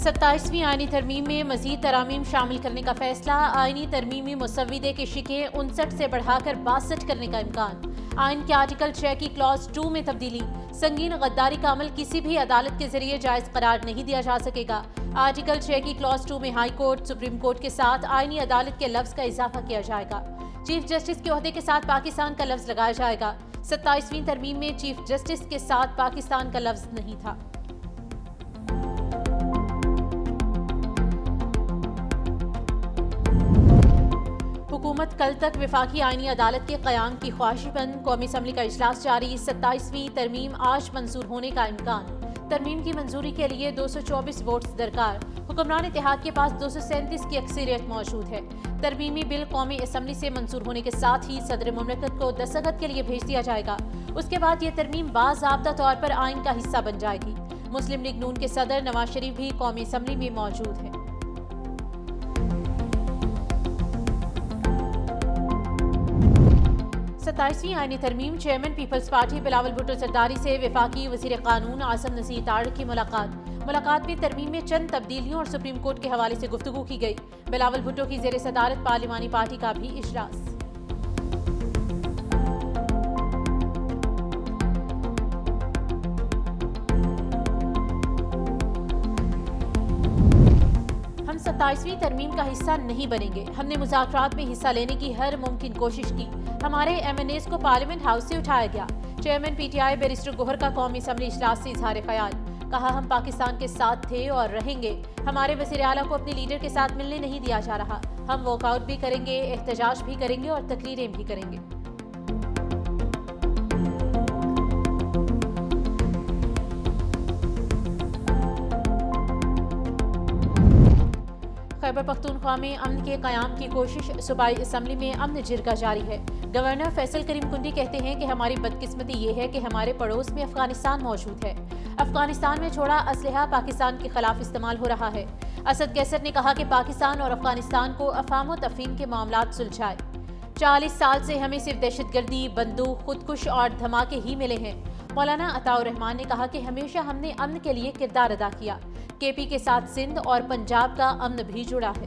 27ویں آئینی ترمیم میں مزید ترامیم شامل کرنے کا فیصلہ۔ آئینی ترمیمی مسودے کی شقیں 59 سے بڑھا کر 62 کرنے کا امکان۔ آئین کے آرٹیکل 6 کی کلاز 2 میں تبدیلی۔ سنگین غداری کا عمل کسی بھی عدالت کے ذریعے جائز قرار نہیں دیا جا سکے گا۔ آرٹیکل 6 کی کلاز 2 میں ہائی کورٹ، سپریم کورٹ کے ساتھ آئینی عدالت کے لفظ کا اضافہ کیا جائے گا۔ چیف جسٹس کے عہدے کے ساتھ پاکستان کا لفظ لگایا جائے گا۔ 27ویں ترمیم میں چیف جسٹس کے ساتھ پاکستان کا لفظ نہیں تھا۔ حکومت کل تک وفاقی آئینی عدالت کے قیام کی خواہش بند۔ قومی اسمبلی کا اجلاس جاری۔ 27ویں ترمیم آج منظور ہونے کا امکان۔ ترمیم کی منظوری کے لیے 224 ووٹس درکار۔ حکمران اتحاد کے پاس 237 کی اکثریت موجود ہے۔ ترمیمی بل قومی اسمبلی سے منظور ہونے کے ساتھ ہی صدر مملکت کو دستخط کے لیے بھیج دیا جائے گا۔ اس کے بعد یہ ترمیم باضابطہ طور پر آئین کا حصہ بن جائے گی۔ مسلم لیگ نون کے صدر نواز شریف بھی قومی اسمبلی میں موجود ہیں۔ 27ویں آئینی ترمیم chairman peoples party Bilawal Bhutto Zardari سے وفاقی وزیر قانون عاصم نصیر تارڑ کی ملاقات میں ترمیم میں چند تبدیلیوں اور سپریم کورٹ کے حوالے سے گفتگو کی گئی۔ بلاول بھٹو کی زیر صدارت پارلیمانی پارٹی کا بھی اجلاس۔ ہم 27ویں ترمیم کا حصہ نہیں بنیں گے۔ ہم نے مذاکرات میں حصہ لینے کی ہر ممکن کوشش کی۔ ہمارے ایم این ایز کو پارلیمنٹ ہاؤس سے اٹھایا گیا۔ Chairman P T I barrister Gohar کا قومی اسمبلی اجلاس سے اظہار خیال۔ کہا ہم پاکستان کے ساتھ تھے اور رہیں گے۔ ہمارے وزیر اعلیٰ کو اپنے لیڈر کے ساتھ ملنے نہیں دیا جا رہا۔ ہم واک آؤٹ بھی کریں گے، احتجاج بھی کریں گے اور تقریریں بھی کریں گے۔ خیبر پختونخوا میں امن کے قیام کی کوشش۔ صوبائی اسمبلی میں امن جرگہ جاری ہے۔ گورنر فیصل کریم کنڈی کہتے ہیں کہ ہماری بدقسمتی یہ ہے کہ ہمارے پڑوس میں افغانستان موجود ہے۔ افغانستان میں چھوڑا اسلحہ پاکستان کے خلاف استعمال ہو رہا ہے۔ اسد کیسر نے کہا کہ پاکستان اور افغانستان کو افہام و تفہیم کے معاملات سلجھائے۔ 40 سال سے ہمیں صرف دہشت گردی، بندوق، خودکش اور دھماکے ہی ملے ہیں۔ مولانا عطاء الرحمان نے کہا کہ ہمیشہ ہم نے امن کے لیے کردار ادا کیا۔ کے پی کے ساتھ سندھ اور پنجاب کا امن بھی جڑا ہے۔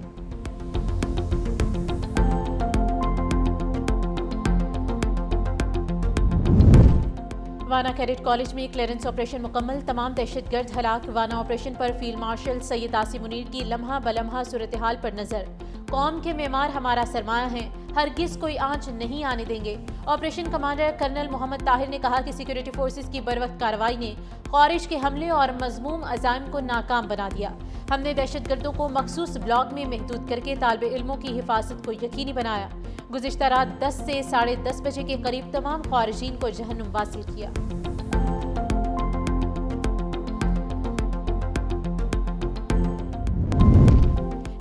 وانا کیڈٹ کالج میں کلیئرنس آپریشن مکمل۔ تمام دہشت گرد ہلاک۔ وانا آپریشن پر فیلڈ مارشل سید آصف منیر کی لمحہ بلمحہ صورتحال پر نظر۔ قوم کے معمار ہمارا سرمایہ ہیں، ہرگز کوئی آنچ نہیں آنے دیں گے۔ آپریشن کمانڈر کرنل محمد طاہر نے کہا کہ سیکورٹی فورسز کی بروقت کارروائی نے خارج کے حملے اور مذموم عزائم کو ناکام بنا دیا۔ ہم نے دہشت گردوں کو مخصوص بلاک میں محدود کر کے طالب علموں کی حفاظت کو یقینی بنایا۔ گزشتہ رات 10 سے 10:30 بجے کے قریب تمام خارجین کو جہنم واصل کیا۔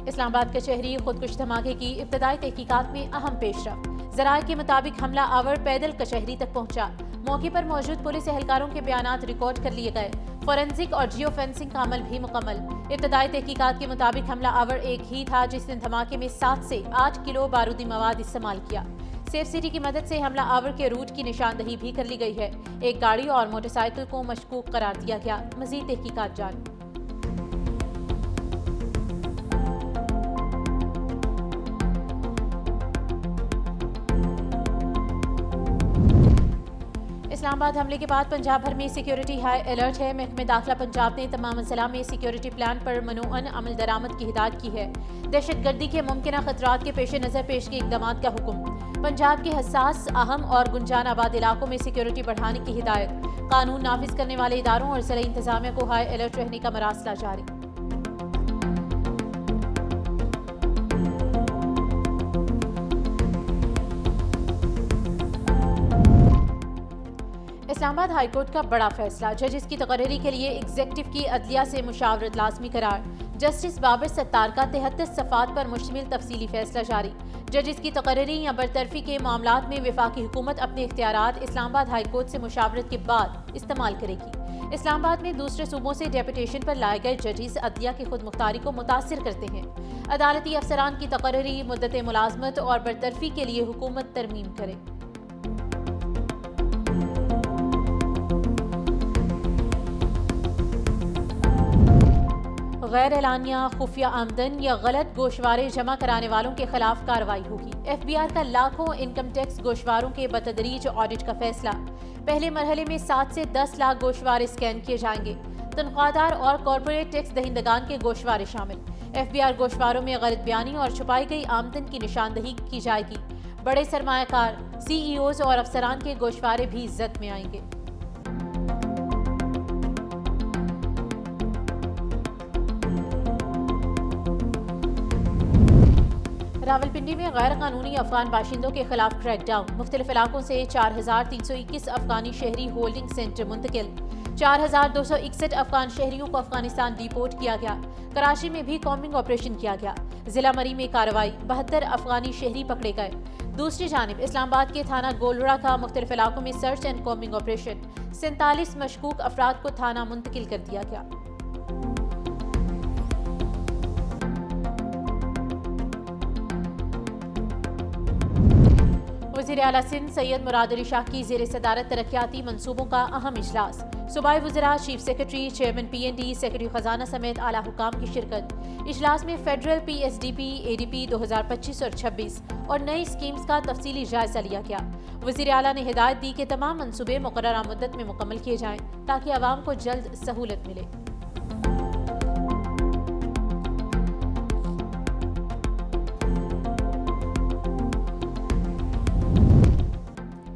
اسلام آباد کچہری خودکش دھماکے کی ابتدائی تحقیقات میں اہم پیش رفت۔ ذرائع کے مطابق حملہ آور پیدل کچہری تک پہنچا۔ موقع پر موجود پولیس اہلکاروں کے بیانات ریکارڈ کر لیے گئے۔ فورینزک اور جیو فینسنگ کا عمل بھی مکمل۔ ابتدائی تحقیقات کے مطابق حملہ آور ایک ہی تھا جس نے دھماکے میں 7 سے 8 کلو بارودی مواد استعمال کیا۔ سیف سٹی کی مدد سے حملہ آور کے روٹ کی نشاندہی بھی کر لی گئی ہے۔ ایک گاڑی اور موٹر سائیکل کو مشکوک قرار دیا گیا۔ مزید تحقیقات جاری۔ اسلام آباد حملے کے بعد پنجاب بھر میں سیکیورٹی ہائی الرٹ ہے۔ محکمہ داخلہ پنجاب نے تمام اضلاع میں سیکیورٹی پلان پر منوعاً عمل درآمد کی ہدایت کی ہے۔ دہشت گردی کے ممکنہ خطرات کے پیش نظر پیشگی اقدامات کا حکم۔ پنجاب کے حساس، اہم اور گنجان آباد علاقوں میں سیکیورٹی بڑھانے کی ہدایت۔ قانون نافذ کرنے والے اداروں اور ضلعی انتظامیہ کو ہائی الرٹ رہنے کا مراسلہ جاری۔ اسلام آباد ہائی کورٹ کا بڑا فیصلہ۔ ججز کی تقرری کے لیے ایگزیکٹو کی عدلیہ سے مشاورت لازمی قرار۔ جسٹس بابر ستار کا 73 صفحات پر مشتمل تفصیلی فیصلہ جاری۔ ججز کی تقرری یا برطرفی کے معاملات میں وفاقی حکومت اپنے اختیارات اسلام آباد ہائی کورٹ سے مشاورت کے بعد استعمال کرے گی۔ اسلام آباد میں دوسرے صوبوں سے ڈیپوٹیشن پر لائے گئے ججز عدلیہ کی خود مختاری کو متاثر کرتے ہیں۔ عدالتی افسران کی تقرری، مدت ملازمت اور برطرفی کے لیے حکومت ترمیم کرے۔ غیر اعلانیہ خفیہ آمدن یا غلط گوشوارے جمع کرانے والوں کے خلاف کارروائی ہوگی۔ FBR کا لاکھوں انکم ٹیکس گوشواروں کے بتدریج آڈٹ کا فیصلہ۔ پہلے مرحلے میں 7 سے 10 لاکھ گوشوارے اسکین کیے جائیں گے۔ تنخواہ دار اور کارپوریٹ ٹیکس دہندگان کے گوشوارے شامل۔ FBR گوشواروں میں غلط بیانی اور چھپائی گئی آمدن کی نشاندہی کی جائے گی۔ بڑے سرمایہ کار، CEOs اور افسران کے گوشوارے بھی زد میں آئیں گے۔ راولپنڈی میں غیر قانونی افغان باشندوں کے خلاف کریک ڈاؤن۔ مختلف علاقوں سے 4321 افغانی شہری ہولڈنگ سینٹر منتقل۔ 4261 افغان شہریوں کو افغانستان ڈیپورٹ کیا گیا۔ کراچی میں بھی کامبنگ آپریشن کیا گیا۔ ضلع مری میں کارروائی، 72 افغانی شہری پکڑے گئے۔ دوسری جانب اسلام آباد کے تھانہ گولڑا کا مختلف علاقوں میں سرچ اینڈ کامبنگ آپریشن، 47 مشکوک افراد کو تھانہ منتقل کر دیا گیا۔ وزیر اعلیٰ سندھ سید مراد علی شاہ کی زیر صدارت ترقیاتی منصوبوں کا اہم اجلاس۔ صوبائی وزراء، chief secretary, chairman PND، secretary خزانہ سمیت اعلیٰ حکام کی شرکت۔ اجلاس میں فیڈرل PSDP ADP 2025 اور 26 اور نئی اسکیمز کا تفصیلی جائزہ لیا گیا۔ وزیر اعلیٰ نے ہدایت دی کہ تمام منصوبے مقررہ مدت میں مکمل کیے جائیں تاکہ عوام کو جلد سہولت ملے۔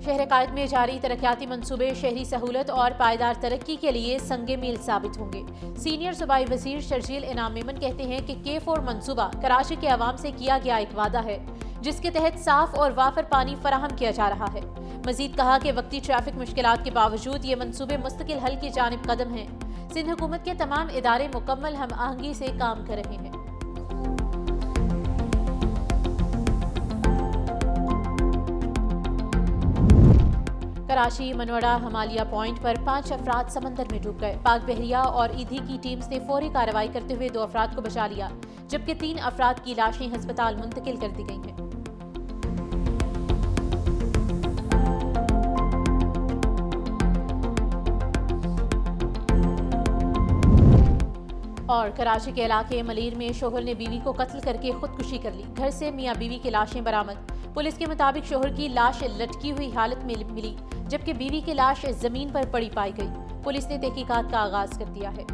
شہر قائد میں جاری ترقیاتی منصوبے شہری سہولت اور پائیدار ترقی کے لیے سنگ میل ثابت ہوں گے۔ سینئر صوبائی وزیر شرجیل انعام میمن کہتے ہیں کہ K4 منصوبہ کراچی کے عوام سے کیا گیا ایک وعدہ ہے جس کے تحت صاف اور وافر پانی فراہم کیا جا رہا ہے۔ مزید کہا کہ وقتی ٹریفک مشکلات کے باوجود یہ منصوبے مستقل حل کی جانب قدم ہیں۔ سندھ حکومت کے تمام ادارے مکمل ہم آہنگی سے کام کر رہے ہیں۔ کراچی منوڑا ہمالیہ پوائنٹ پر 5 افراد سمندر میں ڈوب گئے۔ پاک بحریہ اور ایدھی کی ٹیمز نے فوری کارروائی کرتے ہوئے 2 افراد کو بچا لیا، جبکہ 3 افراد کی لاشیں ہسپتال منتقل کر دی گئی ہیں۔ اور کراچی کے علاقے ملیر میں شوہر نے بیوی کو قتل کر کے خودکشی کر لی۔ گھر سے میاں بیوی کی لاشیں برآمد۔ پولیس کے مطابق شوہر کی لاش لٹکی ہوئی حالت میں ملی، جبکہ بیوی کی لاش زمین پر پڑی پائی گئی۔ پولیس نے تحقیقات کا آغاز کر دیا ہے۔